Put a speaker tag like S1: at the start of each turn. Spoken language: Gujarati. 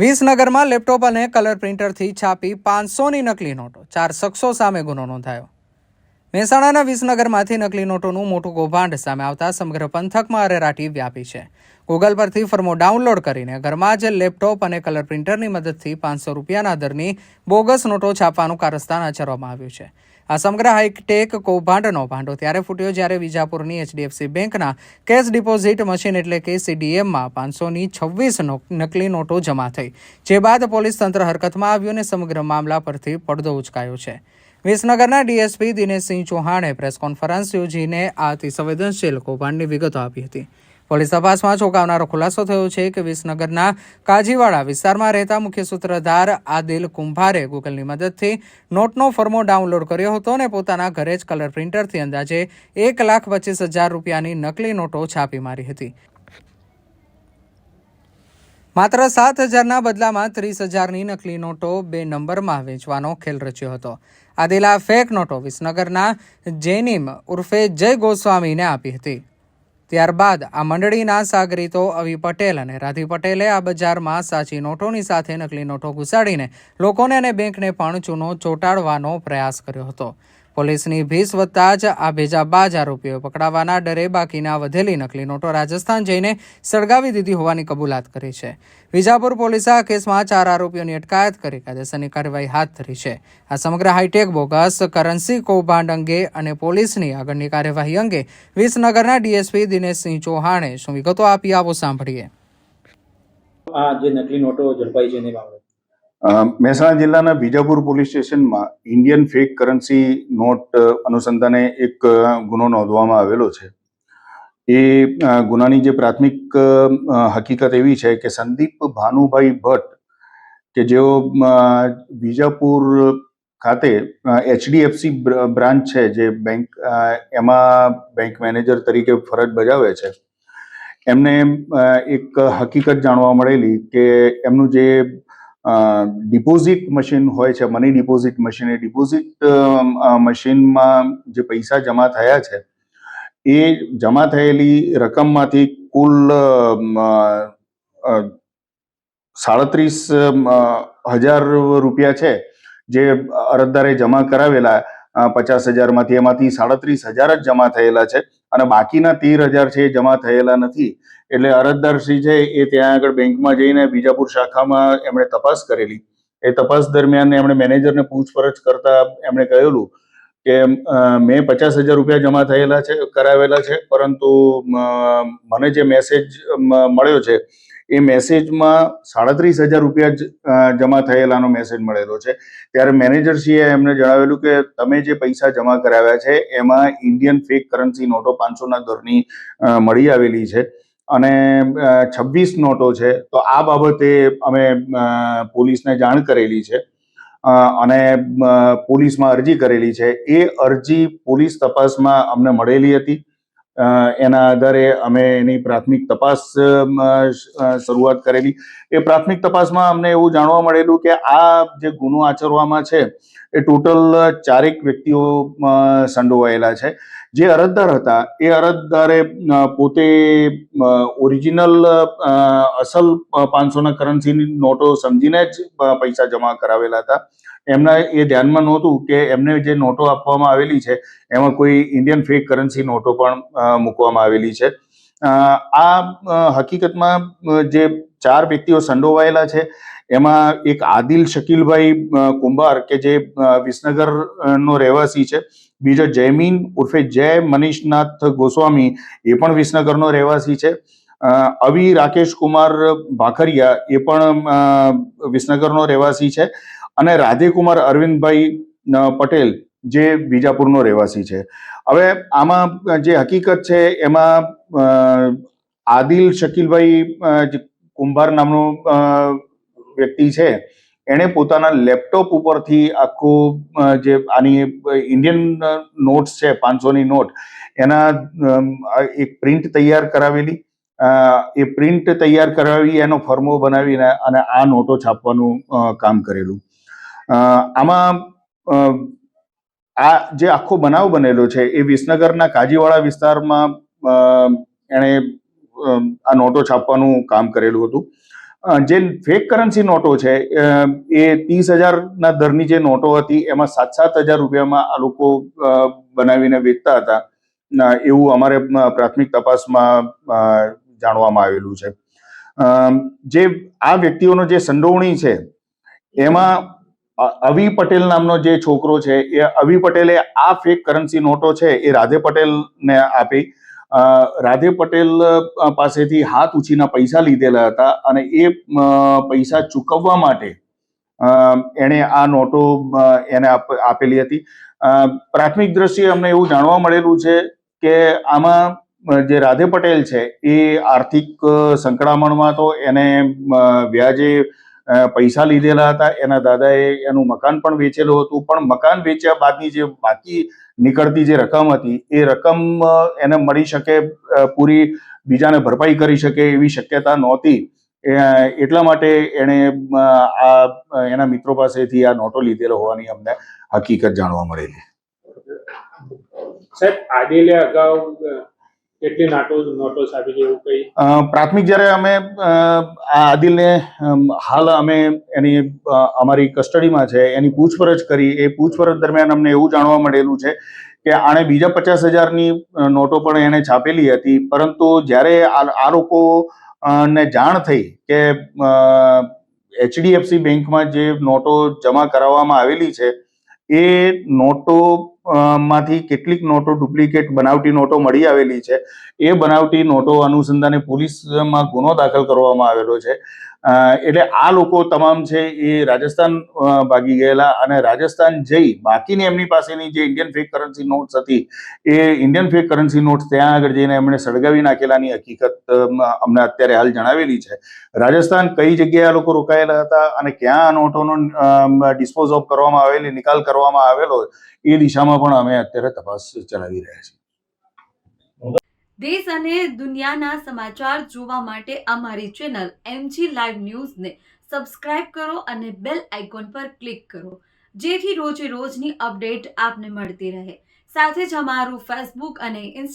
S1: વિસનગરમાં લેપટોપ અને કલર પ્રિન્ટરથી છાપી 500ની નકલી નોટો, 4 શખ્સો સામે ગુનો નોંધાયો. મહેસાણાના વિસનગરમાંથી નકલી નોટોનું મોટું કૌભાંડ સામે આવતા સમગ્ર પંથકમાં અરેરાટી વ્યાપી છે. ગૂગલ પરથી ફર્મો ડાઉનલોડ કરીને ઘરમાં જ લેપટોપ અને કલર પ્રિન્ટરની મદદથી 500 રૂપિયાના દરની બોગસ નોટો છાપવાનું કારસ્તાન આચરવામાં આવ્યું છે. આ સમગ્ર હાઈટેક કૌભાંડનો ભાંડો ત્યારે ફૂટ્યો જ્યારે વિજાપુરની HDFC બેંકના કેશ ડિપોઝિટ મશીન એટલે કે CDMમાં 500ની 26 નકલી નોટો જમા થઈ. જે બાદ પોલીસ તંત્ર હરકતમાં આવ્યું અને સમગ્ર મામલા પરથી પડદો ઉચકાયો છે. વિસનગરના DSP દિનેશસિંહ ચૌહાણે પ્રેસ કોન્ફરન્સ યોજીને આ અતિ સંવેદનશીલ કૌભાંડની વિગતો આપી હતી. પોલીસ તપાસમાં ચોંકાવનારો ખુલાસો થયો છે કે વિસનગરના કાજીવાડા વિસ્તારમાં રહેતા મુખ્ય સૂત્રધાર આદિલ કુંભારે ગૂગલની મદદથી નોટનો ફર્મો ડાઉનલોડ કર્યો હતો અને પોતાના ઘરે જ કલર પ્રિન્ટરથી અંદાજે 1,25,000 રૂપિયાની નકલી નોટો છાપી મારી હતી. માત્ર 7,000ના બદલામાં 30,000ની નકલી નોટો 2 નંબરમાં વેચવાનો ખેલ રચ્યો હતો. આદિલા ફેક નોટો વિસનગરના જેનિમ ઉર્ફે જય ગોસ્વામીને આપી હતી. ત્યારબાદ આ મંડળીના સાગરીતો અવી પટેલ અને રાધી પટેલે આ બજારમાં સાચી નોટોની સાથે નકલી નોટો ઘુસાડીને લોકોને અને બેંકને પણ ચૂનો ચોંટાડવાનો પ્રયાસ કર્યો હતો. પોલીસની ભીસ વધતા જ આ ભેજાબાજ આરોપીઓ પકડાવાના ડરે બાકીના વધેલી નકલી નોટો રાજસ્થાન જઈને સળગાવી દીધી હોવાની કબૂલાત કરી છે. વિજાપુર પોલીસે આ કેસમાં 4 આરોપીઓની અટકાયત કરી કાયદેસરની કાર્યવાહી હાથ ધરી છે. આ સમગ્ર હાઈટેક બોગસ કરન્સી કૌભાંડ અંગે અને પોલીસની આગળની કાર્યવાહી અંગે વિસનગરના DSP દિનેશસિંહ ચૌહાણે શું વિગતો આપી, આવો સાંભળીએ.
S2: આ જે નકલી નોટો ઝડપાઈ છે એની બાબતે
S3: મહેસાણા જિલ્લાના વિજાપુર પોલીસ સ્ટેશનમાં ઇન્ડિયન ફેક કરન્સી નોટ અનુસંધાને એક ગુનો નોંધવામાં આવેલો છે. એ ગુનાની જે પ્રાથમિક હકીકત એવી છે કે સંદીપ ભાનુભાઈ ભટ્ટ કે જેઓ વિજાપુર ખાતે HDFC બ્રાન્ચ છે જે બેંક એમાં બેંક મેનેજર તરીકે ફરજ બજાવે છે, એમને એક હકીકત જાણવા મળેલી કે એમનું જે ડિપોઝિટ મશીન હોય છે, મની ડિપોઝિટ મશીન, એ ડિપોઝિટ મશીનમાં જે પૈસા જમા થયા છે એ જમા થયેલી રકમમાંથી કુલ 37,000 રૂપિયા છે જે અરજદારે જમા કરાવેલા 50,000માંથી, એમાંથી 37,000 જ જમા થયેલા છે અને બાકીના 13,000 છે એ જમા થયેલા નથી. એટલે અરજદારશ્રી છે એ ત્યાં આગળ બેંકમાં જઈને વિજાપુર શાખામાં એમણે તપાસ કરેલી. એ તપાસ દરમિયાન એમણે મેનેજરને પૂછપરછ કરતા એમણે કહેલું કે મેં 50,000 રૂપિયા જમા થયેલા છે, કરાવેલા છે, પરંતુ મને જે મેસેજ મળ્યો છે એ મેસેજમાં 37,000 રૂપિયા જ જમા થયેલાનો મેસેજ મળેલો છે. ત્યારે મેનેજરશ્રીએ એમને જણાવેલું કે તમે જે પૈસા જમા કરાવ્યા છે એમાં ઇન્ડિયન ફેક કરન્સી નોટો 500ના દરની મળી આવેલી છે અને 26 નોટો છે. તો આ બાબતે અમે પોલીસને જાણ કરેલી છે અને પોલીસમાં અરજી કરેલી છે. એ અરજી પોલીસ તપાસમાં અમને મળેલી હતી. એના આધારે અમે એની પ્રાથમિક તપાસ શરૂઆત કરેલી. એ પ્રાથમિક તપાસમાં અમને એવું જાણવા મળેલું કે આ જે ગુનો આચરવામાં છે એ ટોટલ 4 વ્યક્તિઓ સંડોવાયેલા છે. જે અરજદાર હતા એ અરજદારે પોતે ઓરિજિનલ અસલ 500ના કરન્સીની નોટો સમજીને જ પૈસા જમા કરાવેલા હતા. એમના એ ધ્યાનમાં નહોતું કે એમને જે નોટો આપવામાં આવેલી છે એમાં કોઈ ઇન્ડિયન ફેક કરન્સી નોટો પણ મૂકવામાં આવેલી છે. આ હકીકતમાં જે 4 વ્યક્તિઓ સંડોવાયેલા છે એમાં એક આદિલ શકીલભાઈ કુંભાર કે જે વિસનગરનો રહેવાસી છે, બીજો જયમીન ઉર્ફે જય મનીષનાથ ગોસ્વામી, એ પણ વિસનગરનો રહેવાસી છે, અવી રાકેશ કુમાર ભાખરિયા, એ પણ વિસનગરનો રહેવાસી છે, અને રાધેકુમાર અરવિંદભાઈ પટેલ જે વિજાપુરનો રહેવાસી છે. હવે આમાં જે હકીકત છે એમાં આદિલ શકીલભાઈ કુંભાર નામનો વ્યક્તિ છે, એણે પોતાના લેપટોપ ઉપરથી આખું જે આની ઇન્ડિયન નોટ્સ છે 500ની નોટ, એના એક પ્રિન્ટ તૈયાર કરાવેલી. એ પ્રિન્ટ તૈયાર કરાવી એનો ફર્મો બનાવીને અને આ નોટો છાપવાનું કામ કરેલું. આમાં આ જે આખો બનાવ બનેલો છે એ વિસનગરના કાજીવાડા વિસ્તારમાં એણે આ નોટો છાપવાનું કામ કરેલું હતું. જે ફેક કરન્સી નોટો છે એ 30,000ના દરની જે નોટો હતી એમાં 7,000 રૂપિયામાં આ લોકો બનાવીને વેચતા હતા, એવું અમારે પ્રાથમિક તપાસમાં જાણવામાં આવેલું છે. જે આ વ્યક્તિઓનો જે સંડોવણી છે એમાં અવી પટેલ નામનો જે છોકરો છે એ અવી પટેલે આ ફેક કરન્સી નોટો છે એ રાધે પટેલને આપી. રાધે પટેલ પાસેથી હાથ ઉછીના પૈસા લીધેલા હતા અને એ પૈસા ચૂકવવા માટે એણે આ નોટો એને આપેલી હતી. પ્રાથમિક દ્રષ્ટિએ અમને એવું જાણવા મળેલું છે કે આમાં જે રાધે પટેલ છે એ આર્થિક સંકળામણમાં તો એને વ્યાજે પૈસા લીધેલા હતા. એના દાદાએ એનું મકાન પણ વેચેલું હતું, પણ મકાન વેચ્યા બાદની જે બાકી નીકળતી જે રકમ હતી એ રકમ એને મળી શકે, પૂરી બીજાને ભરપાઈ કરી શકે એવી શક્યતા નહોતી. એટલા માટે એણે એના મિત્રો પાસેથી આ નોટો લીધેલો હોવાની અમને હકીકત જાણવા મળેલી.
S2: સાહેબ, આદિલે અગાઉ કેટલી નોટો આપી છે એવું કઈ?
S3: પ્રાથમિક જ્યારે અમે આ આદિલને હાલ અમે એની અમારી કસ્ટડીમાં છે, એની પૂછપરછ કરી. એ પૂછપરછ દરમિયાન અમને એવું જાણવા મળેલું છે કે આણે બીજા 50,000ની નોટો પણ એને છાપેલી હતી, પરંતુ જ્યારે આ લોકો ને જાણ થઈ કે HDFC બેંકમાં જે નોટો જમા કરાવવામાં આવેલી છે એ નોટો માંથી કેટલીક નોટો ડુપ્લિકેટ બનાવટી નોટો મળી આવેલી છે. એ બનાવટી નોટો અનુસંધાને પોલીસમાં ગુનો દાખલ કરવામાં આવેલો છે. એટલે આ લોકો તમામ છે એ રાજસ્થાન ભાગી ગયેલા અને રાજસ્થાન જઈ બાકીની એમની પાસેની જે ઇન્ડિયન ફેક કરન્સી નોટ્સ હતી એ ઇન્ડિયન ફેક કરન્સી નોટ્સ ત્યાં આગળ જઈને એમણે સળગાવી નાખેલાની હકીકત અમને અત્યારે હાલ જણાવેલી છે. રાજસ્થાન કઈ જગ્યાએ આ લોકો રોકાયેલા હતા અને ક્યાં આ નોટોનો ડિસ્પોઝ ઓફ કરવામાં આવેલી, નિકાલ કરવામાં આવેલો, એ દિશામાં પણ અમે અત્યારે તપાસ ચલાવી રહ્યા છીએ.
S4: દેશ અને દુનિયાના સમાચાર જોવા માટે અમારી ચેનલ MG લાઈવ ન્યૂઝને સબસ્ક્રાઇબ કરો અને બેલ આઇકોન પર ક્લિક કરો, જેથી રોજે રોજની અપડેટ આપને મળતી રહે. સાથે જ અમારું ફેસબુક અને